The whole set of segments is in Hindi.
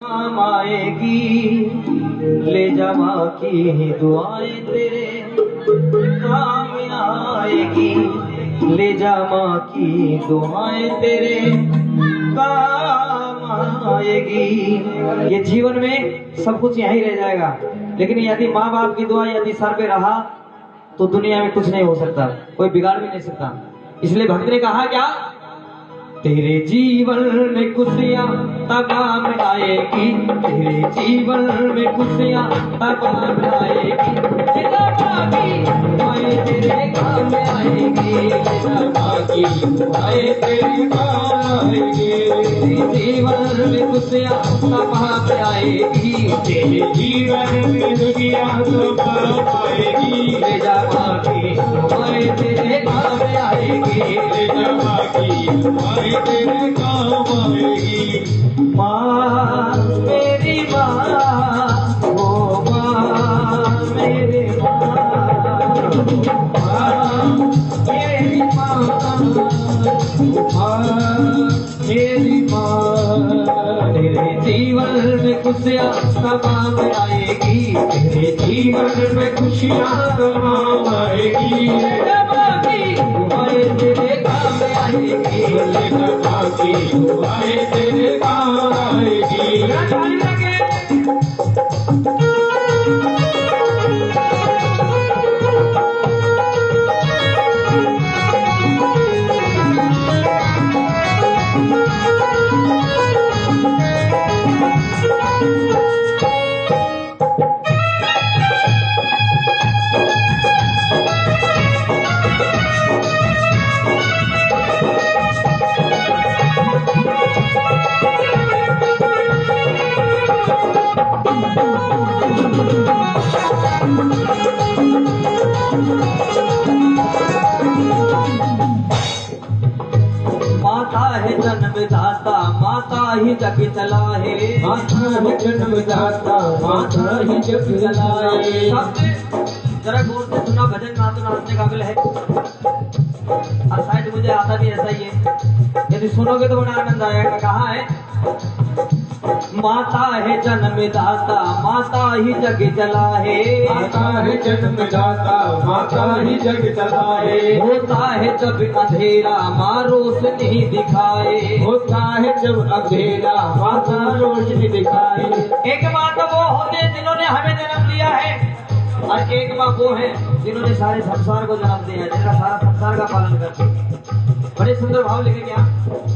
काम आएगी, ले जा माँ की ही दुआएं तेरे काम आएगी, ले जा माँ की दुआएं तेरे काम आएगी। ये जीवन में सब कुछ यहीं रह जाएगा, लेकिन यदि माँ बाप की दुआ यदि सर पे रहा तो दुनिया में कुछ नहीं हो सकता, कोई बिगाड़ भी नहीं सकता। इसलिए भक्त ने कहा क्या, तेरे जीवन में खुशियाँ तब काम आएगी, तेरे जीवन में खुशियाँ तब काम आएगी, तेरे काम आएगी, तेरे काम आएगी, तेरे जीवन में खुशियाँ तब काम आएगी, तेरे जीवन में खुशियाँ तब काम आएगी, ले जा माँ की तेरे काम आएगी, ले जा माँ की तेरे काम आएगी। माँ मेरी माँ, ओ माँ मेरी माँ, मेरी माँ, मेरी माँ, तेरे जीवन में खुशियाँ तमाम आएगी, तेरे जीवन में खुशियाँ तमाम आएगी, तेरे काम आएगी, तेरे काम आएगी। माता है जन्मदाता, माता ही जग चलाए, माता है जन्मदाता, माता ही जग चलाए। जरा गौर से सुना, भजन ना तो नाचने काबिल है और शायद मुझे आता भी ऐसा ही है, यदि सुनोगे तो बड़ा आनंद आएगा। कहा है, माता है जन्मदाता, माता ही जग चलाए, माता है जन्मदाता, माता ही जग चलाए। होता है जब अंधेरा माँ रोशनी दिखाए, होता है जब अंधेरा माता रोशनी दिखाए। एक माँ तो वो होते हैं जिन्होंने हमें जन्म दिया है, और एक माँ वो है जिन्होंने सारे संसार को जन्म दिया है, जिनका सारा संसार का पालन करते हैं। बड़े सुंदर भाव लिखे क्या,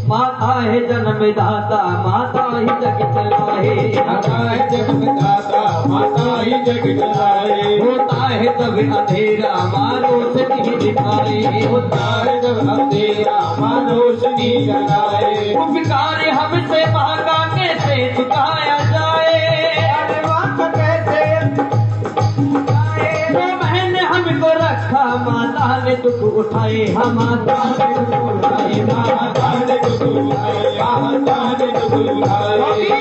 माता है जन्मदाता, माता ही जग चलाए, माता है जन्मदाता, माता ही जग चलाए। होता है जब अंधेरा माँ रोशनी दिखाए, होता है जब अंधेरा माँ रोशनी जलाए। उपकार हमसे माँ का कैसे चुकाया जाए, हमको रखा माता ने दुख उठाए, हम माता ने दुख उठाए, माता ने दुख उठाए, माता ने दुख उठाए।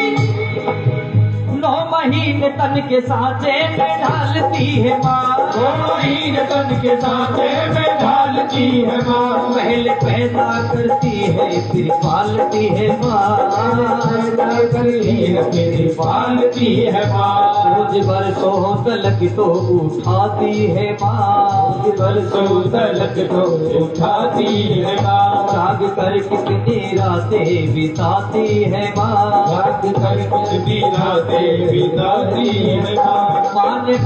9 महीने तन के साँचे में ढालती है माँ, 9 महीने तन के साँचे में ढालती है माँ। पहले पैदा करती है फिर पालती है माँ, करती है फिर पालती है माँ। रोज बरसों तलक तो उठाती है माँ, बरसों तलक तो उठाती है माँ। जाग कर कितनी रातें बिताती है माँ, जाग कर कितनी रातें बिताती है माँ। माँ ने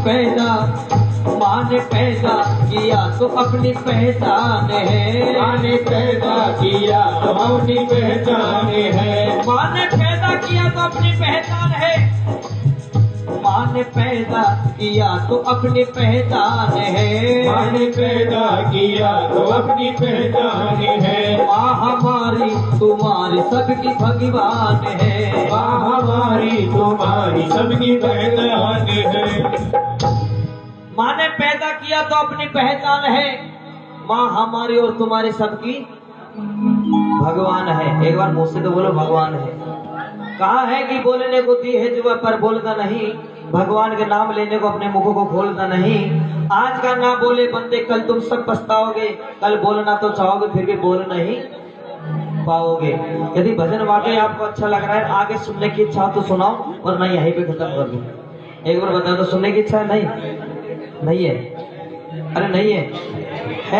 पैदा किया तो अपनी पहचान है, माँ ने पैदा किया तो अपनी पहचान है। माँ ने पैदा किया तो अपनी पहचान है, माँ ने पैदा किया तो अपनी पहचान है, माँ ने पैदा किया तो अपनी पहचान है। माँ हमारी तुम्हारी सबकी भगवान है, माँ हमारी तुम्हारी सबकी पहचान है। माँ ने पैदा किया तो अपनी पहचान है, माँ हमारी और तुम्हारी सबकी भगवान है। एक बार मुझसे तो बोलो भगवान है। कहा है कि बोलने को दी है जुआ पर बोलता नहीं, भगवान के नाम लेने को अपने मुखों को खोलता नहीं। आज का ना बोले बंदे कल तुम सब पछताओगे, कल बोलना तो चाहोगे फिर भी बोल नहीं पाओगे। यदि भजन वाकई आपको अच्छा लग रहा है, आगे सुनने की इच्छा हो तो सुनाओ, वरना यहीं पे खत्म कर दो। एक बार बताओ तो सुनने की इच्छा है? नहीं है? अरे नहीं है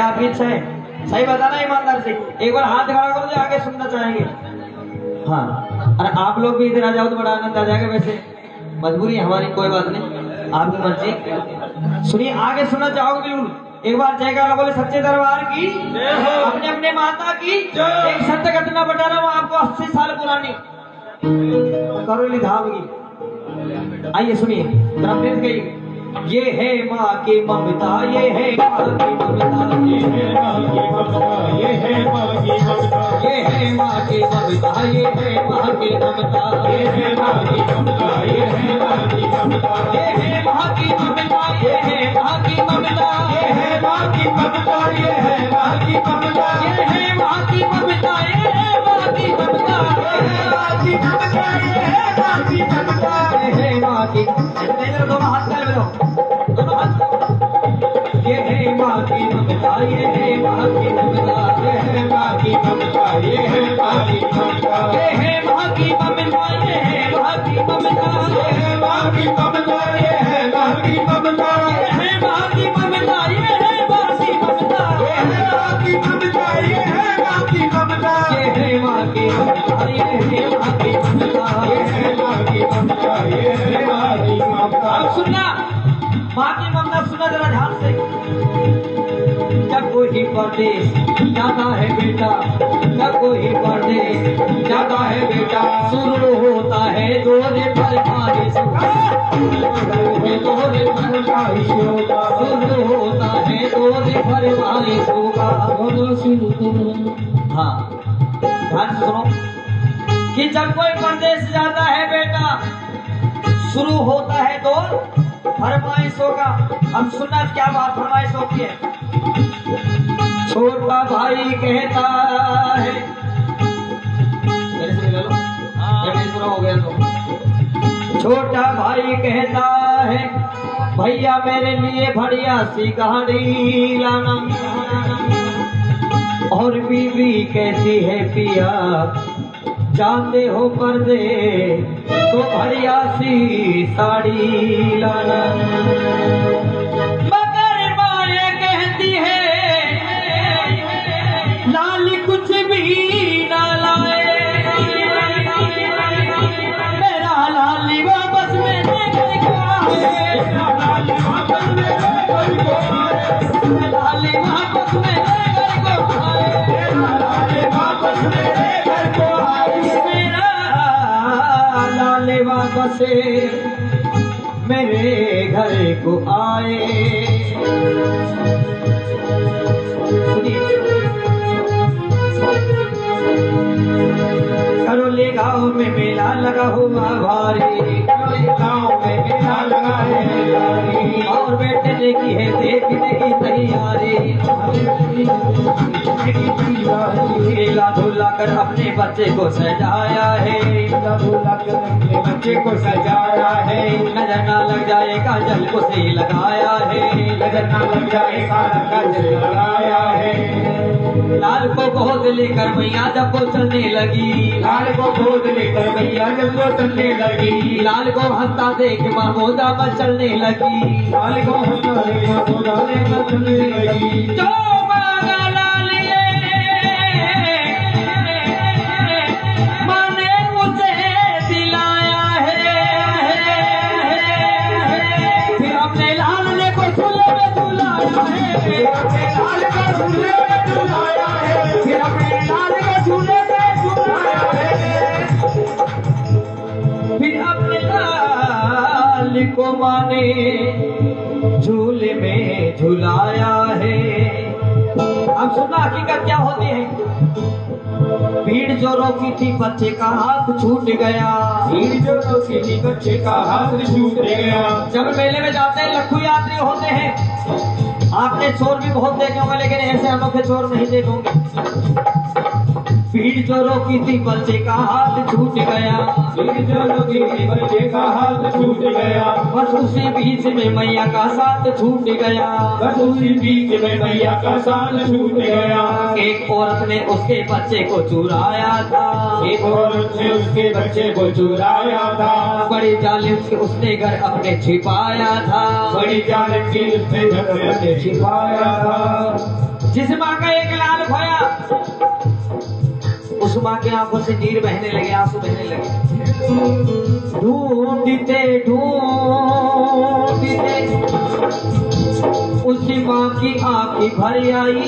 आपकी इच्छा है? सही बताना ईमानदार से, एक बार हाथ खड़ा करो जो आगे सुनना चाहेंगे। हाँ, अरे आप लोग भी इधर आ जाओ तो बड़ा आनंद आ जाएगा। वैसे मजबूरी है हमारी, कोई बात नहीं, आपकी मर्जी। सुनिए, आगे सुनना चाहोगे बिल्कुल? एक बार जयकारा बोले सच्चे दरबार की, अपने अपने माता की। एक संत घटना बता रहा हूँ आपको, 80 साल पुरानी, करौली धाम की। आइए सुनिए, प्रेम गई। ये है माँ की ममता, ये है माँ की ममता, ये है माँ की ममता, ये है माँ की ममता, ये है माँ की ममता, ये है माँ की ममता, ये है माँ की ममता, ये है माँ की ममता, ये है माँ की ममता, ये है माँ की ममता, ये है माँ की ममता, ये है माँ की ममता, ये है माँ की ममता, ये है माँ की ममता, ये है माँ की ममता, ये है माँ की ममता, ये है माँ की। दोनों हाथ कर लो, दोनों हाथ। ये है माँ की ममता, ये है माँ की ममता, ये है माँ की ममता, ये है माँ की ममता, ये है माँ की ममता, ये है माँ की ममता, ये है माँ की ममता, ये है माँ की ममता, ये है माँ की ममता, ये है माँ की ममता, ये है माँ की ममता, ये है माँ की ममता, ये है माँ की ममता, ये है माँ की ममता, ये है माँ की ममता, ये है माँ की ममता। अब सुनना, माँ की ममता सुना जरा ध्यान से। जब कोई परदेश जाता है बेटा, जब कोई परदेश जाता है बेटा, शुरू होता है दौरे पर बारिश का, दौरे पर बारिश होगा, शुरू होता है दौरे पर बारिश होगा। हाँ, ध्यान से सुनो कि जब कोई परदेश जाता है बेटा, शुरू होता है दौर फरमाइशों का। अब सुनना क्या बात फरमाइश होती है। छोटा भाई कहता है, मेरे से निकालो, हो गया तो। छोटा भाई कहता है, भैया मेरे लिए बढ़िया सी गाड़ी लाना, और बीवी कहती है पिया जानते हो पर्दे तो बढ़िया सी साड़ी लाना। मगर माए कहती है लाल कुछ भी ना लाए, मेरा लाली वापस मेरे घर को आए, लाली वापस मेरे घर को आए, लाली वापस मेरे घर को आए, लाली वापस मेरे घर को आए, लाले वापस मेरे घर को आए। करौली गाँव में मेला लगा हुआ भारी, गाँव में मेला लगा है, और बेटे ने की है देखने की तैयारी, खेला धुला कर अपने बच्चे को सजाया है, खेला धुला कर अपने बच्चे को सजाया है, नजर ना लग जाए काजल को से लगाया है, नजर ना लग जाए काजल लगाया है। लाल को गोद लेकर मैया जब वो चलने लगी, लाल को गोद लेकर मैया जब वो चलने लगी, लाल को हंसता देख महमूदा पर चलने लगी, लाल को हंसता देख महमूदा पर चलने लगी। जो मांगा लाल माने मुझे दिलाया है, फिर अपने लाल ने को झूले में झुलाया है, फिर अपने लाल को झूले में झुलाया है, फिर अपने लाल को झूले में झुलाया है, फिर अपने लाल को माने झूले में झुलाया है। अब सुना हकीकत क्या होती है। भीड़ जो रोकी थी बच्चे का हाथ छूट गया, भीड़ जो रोकी थी बच्चे का हाथ छूट गया। जब मेले में जाते हैं लखू यात्री होते हैं, आपने चोर भी बहुत देखे होंगे लेकिन ऐसे अनोखे चोर नहीं देखे होंगे। भीड़ जो रोकी थी बच्चे का हाथ छूट गया, भीड़ जो रोकी थी बच्चे का हाथ छूट गया, बस उसी बीच में मैया का साथ छूट गया, बस उसी बीच में मैया का साथ छूट गया। एक औरत ने उसके बच्चे को चुराया था, एक औरत ने उसके बच्चे को चुराया था, बड़ी जालिम से उसने घर अपने छिपाया था, बड़ी जालिम की उसने घर अपने छिपाया था। जिस माँ का एक लाल खोया, उस माँ की आंखों से नीर बहने लगे, आंसू बहने लगे। ढूंढते ढूंढते उसी माँ की आंखें भर आई,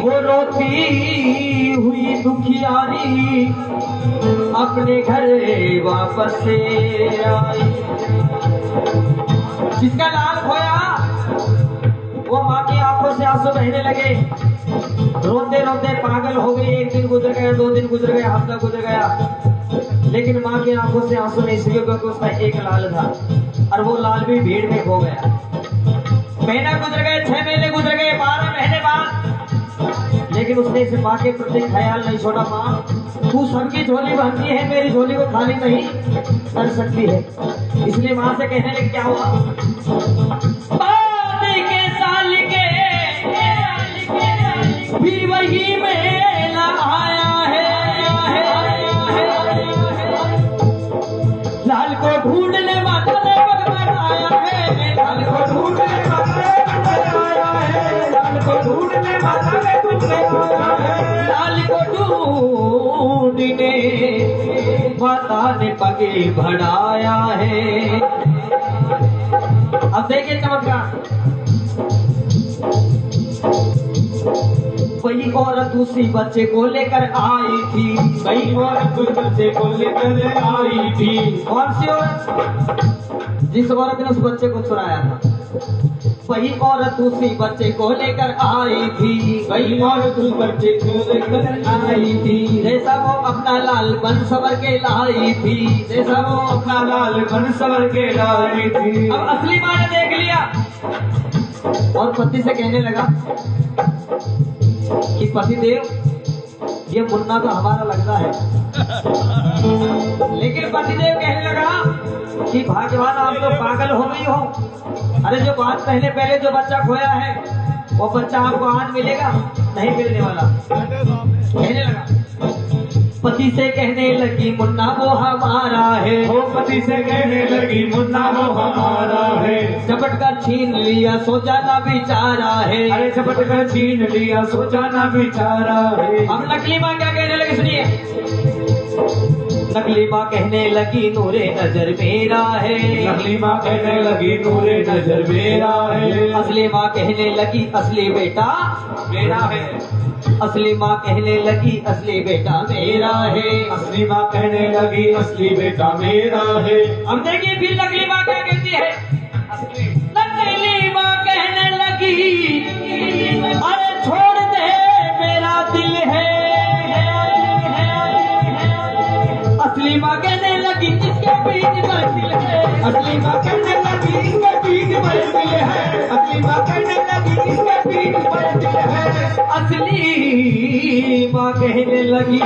वो रोती हुई दुखियारी अपने घर वापस से आई। जिसका लाल खोया, वो माँ की आंखों से आंसू बहने लगे, रोते रोते पागल हो गई। एक दिन गुजर गया, 2 दिन गुजर गया, हफ्ता गुजर गया, लेकिन माँ की आंखों से आंसू नहीं सूखे, क्योंकि उसका एक लाल था और वो लाल भी भीड़ में खो गया। महीना गुजर गए, 6 महीने गुजर गए, 12 महीने बाद, लेकिन उसने इस माँ के प्रति ख्याल नहीं छोड़ा। माँ, तू सबकी झोली भरती है, मेरी झोली को खाली नहीं कर सकती है। इसलिए माँ से कहने लगे, क्या हुआ? के साल के भी वही मेला आया है, लाल को ढूंढने माता ने बगबगाया है, लाल को ढूंढने माता ने बगबगाया है, लाल को ढूंढने माता ने बगबगाया है, लाल को ढूंढने माता ने पगे बढ़ाया है। अब देखिए चमत्कार। वही औरत उसी बच्चे को लेकर आई थी, वही औरत उस बच्चे को लेकर आई थी। कौन सी औरत? जिस औरत ने उस बच्चे को चुराया था, वही औरत उसी बच्चे को लेकर आई थी, वही औरत उस बच्चे को लेकर आई थी। जैसा वो अपना लाल बन सवर के लाई थी, जैसा वो अपना लाल बन सवर के लाई थी। अब असली माँ ने देख लिया और पति से कहने लगा कि पति देव, ये मुन्ना तो हमारा लगता है। लेकिन पति देव कहने लगा कि भाग्यवान, आप तो पागल हो गई हो। अरे जो बात पहले जो बच्चा खोया है, वो बच्चा आपको आज मिलेगा, नहीं मिलने वाला। कहने लगा, पति से कहने लगी मुन्ना वो हमारा है, वो पति से कहने लगी मुन्ना वो हमारा है। झपट कर छीन लिया सोचा ना बिचारा है, अरे झपट कर छीन लिया सोचा ना बिचारा है। अब नकली माँ क्या कहने लगी सुनिए। नकली माँ कहने लगी नूरे नजर मेरा है, नकली माँ कहने लगी नूरे नजर मेरा है। असली माँ कहने लगी असली बेटा मेरा है, असली माँ कहने लगी असली बेटा मेरा है, असली माँ कहने लगी असली बेटा मेरा है। अब देखिए फिर नकली माँ क्या कहती है। नकली माँ कहने लगी अरे छोड़ दे मेरा दिल है, असली माँ कहने लगी इसके बीच में दिल है, असली माँ कहने लगी इसके बीच में दिल है, असली माँ कहने लगी इसके बीच में दिल है। असली माँ कहने लगी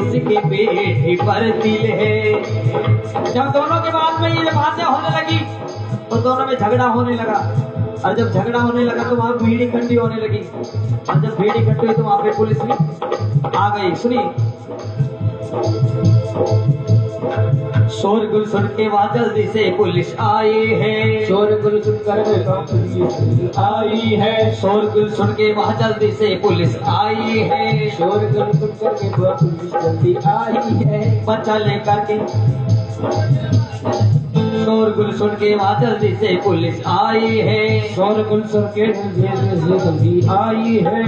इसके पेट पर दिल है। जब दोनों के बाद में ये बातें होने लगी तो दोनों में झगड़ा होने लगा, और जब झगड़ा होने लगा तो वहाँ भीड़ इकट्ठी होने लगी, और जब भीड़ इकट्ठी हुई तो वहाँ पे पुलिस भी आ गई। सुनिए, शोरगुल सुन के वहाँ जल्दी से पुलिस आई है, शोरगुल सुनकर पुलिस आई है, शोरगुल सुन के वहाँ जल्दी से पुलिस आई है, शोरगुल सुनकर के पुलिस जल्दी आई है। बच्चा लेकर के शोरगुल सुन के वहाँ जल्दी से पुलिस आई है, शोरगुल सुन के जल्दी आई है।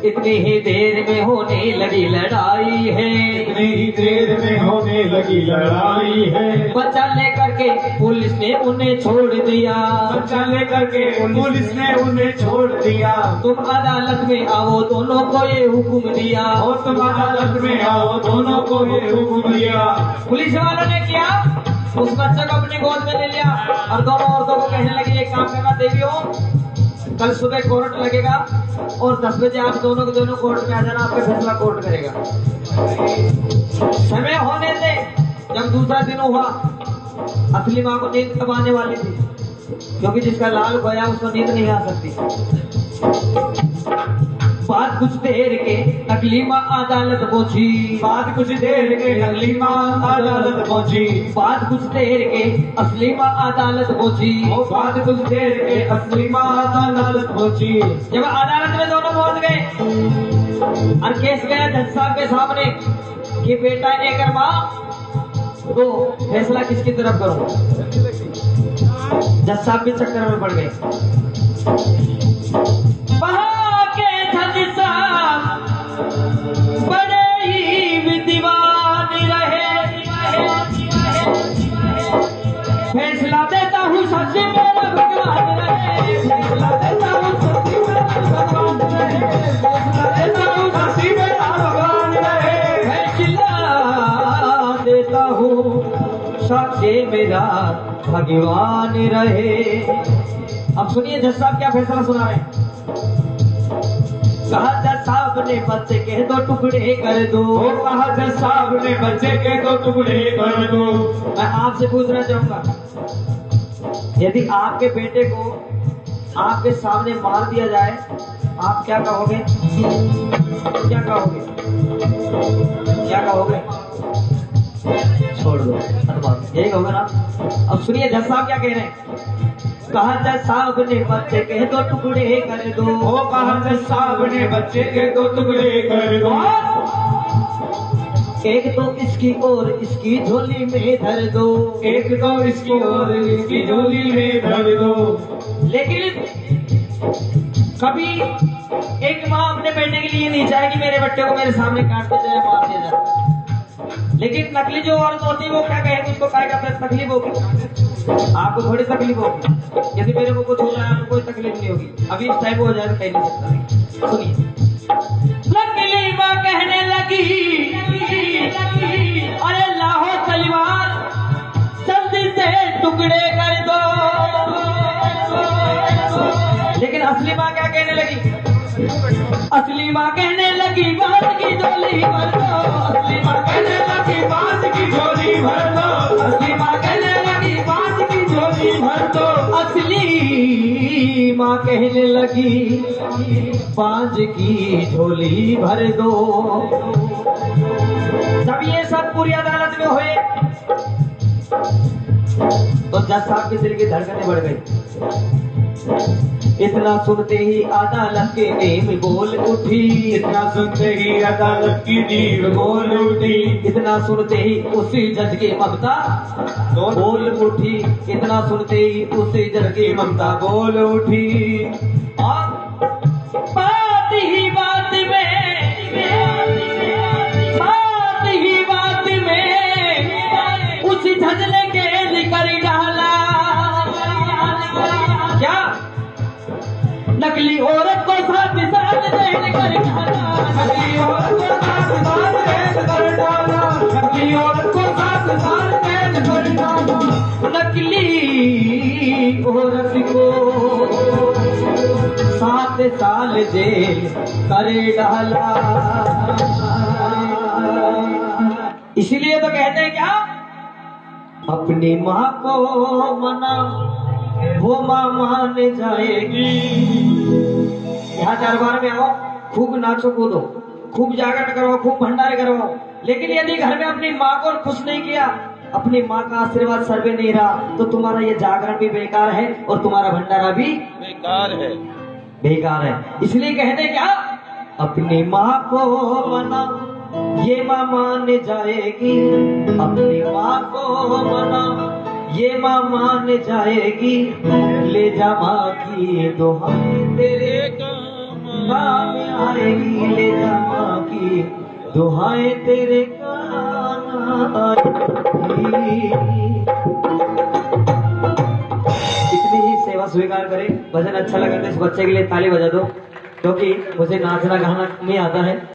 इतनी ही देर में होने लगी लड़ाई है, इतनी ही देर में होने लगी लड़ाई है। बच्चा लेकर के पुलिस ने उन्हें छोड़ दिया, बच्चा लेकर के पुलिस ने उन्हें छोड़ दिया। तुम अदालत में आओ दोनों को ये हुक्म दिया, और तुम अदालत में आओ दोनों को ये हुक्म दिया। पुलिस वालों ने किया, उस बच्चे को अपनी गोद में ले लिया और दोनों औरतों को कहने लगे एक काम करना, देवियों कल सुबह कोर्ट लगेगा और 10 बजे आप दोनों के दोनों कोर्ट में आ जाना, आपका फैसला कोर्ट करेगा। समय होने से जब दूसरा दिन हुआ, असली माँ को नींद कब आने वाली थी, क्योंकि जिसका लाल खोया उसको नींद नहीं आ सकती। बात कुछ देर के नकली माँ अदालत पहुंची, बात कुछ देर के नकली माँ अदालत पहुंची, बात कुछ देर के असली माँ अदालत पहुंची, बात कुछ देर के असली माँ अदालत पहुंची। जब अदालत में दोनों पहुंच गए और केस गया जज साहब के सामने कि बेटा एक माँ, तो फैसला किसकी तरफ करूं? जज साहब भी चक्कर में पड़ गए। वहां के जज साहब बड़े ही विद्वान रहे। फैसला देता हूँ सच मेरा भगवान रहे, फैसला देता हूँ सच्ची मेरा भगवान रहे, फैसला देता हूँ सच्ची मेरा भगवान रहे, फैसला देता हूँ सच्चे मेरा भगवान रहे। अब सुनिए जज साहब क्या फैसला सुना रहे हैं। कहा जज साहब ने बच्चे के 2 टुकड़े कर दो, कहा जज साहब ने बच्चे के 2 टुकड़े कर दो। मैं आपसे पूछना चाहूंगा, यदि आपके बेटे को आपके सामने मार दिया जाए, आप क्या कहोगे? क्या कहोगे? क्या कहोगे? छोड़ दो, यही कहोगे ना। अब सुनिए जज साहब क्या कह रहे हैं। कहा जज साहब ने बच्चे के 2 टुकड़े कर दो, कहा जज साहब ने बच्चे के 2 टुकड़े कर दो। एक तो इसकी और इसकी झोली में धर दो, एक तो इसकी और इसकी झोली में धर दो। लेकिन कभी एक माँ अपने बेटे के लिए नहीं चाहेगी मेरे बेटे को मेरे सामने काटते जाए, मार दिया जाए। लेकिन नकली जो औरत होती है वो क्या कहेगी? उसको क्या कहते हैं? तकलीफ होगी। आपको थोड़ी तकलीफ होगी, यदि मेरे को कुछ हो जाए आपको कोई तकलीफ नहीं होगी। अभी इस टाइप हो जाए तो कह नहीं सकता। सुनिए, नकली माँ कहने लगी, अरे लाहो तलवार जल्दी से टुकड़े कर दो। लेकिन असली माँ क्या कहने लगी? असली माँ कहने लगी बात की झोली भर दो, असली माँ कहने लगी बात की झोली भर दो, असली माँ कहने लगी बात की झोली भर दो, असली माँ कहने लगी बाज की झोली भर दो। जब ये सब पूरी अदालत में हुए तो जज साहब के दिल की धड़कनें बढ़ गई। इतना सुनते ही अदालत की नींव बोल उठी, इतना सुनते ही अदालत की नींव बोल उठी, इतना सुनते ही उसी जज की ममता बोल उठी, इतना सुनते ही उसी जज की ममता बोल उठी। और बात ही बात में, बात ही बात में उसी जज ने केस कर डाला। क्या? नकली औरत को साथ साथ देख कर डाला, नकली औरत को साथ साथ कैद कर डाला, नकली औरत को साथ साथ कैद कर डाला, नकली औरत को 7 साल जेल कर डाला। इसलिए तो कहते हैं क्या? अपनी माँ को मना वो माँ मान जाएगी। यहाँ दरबार में आओ, खूब नाचो कूदो, खूब जागरण करवाओ, खूब भंडारे करवाओ, लेकिन यदि घर में अपनी माँ को खुश नहीं किया, अपनी माँ का आशीर्वाद सर पे नहीं रहा, तो तुम्हारा ये जागरण भी बेकार है और तुम्हारा भंडारा भी बेकार है, बेकार है। इसलिए कहते क्या? अपनी माँ को मना ये माँ मान जाएगी, अपनी माँ को मना ये माँ मान जाएगी, ले जा माँ की दुहाई तेरे काम आएगी, ले जा माँ की दुहाई तेरे काम आएगी। इतनी ही सेवा स्वीकार करें। भजन अच्छा लगा तो इस बच्चे के लिए ताली बजा दो, क्योंकि मुझे नाचना गाना नहीं आता है।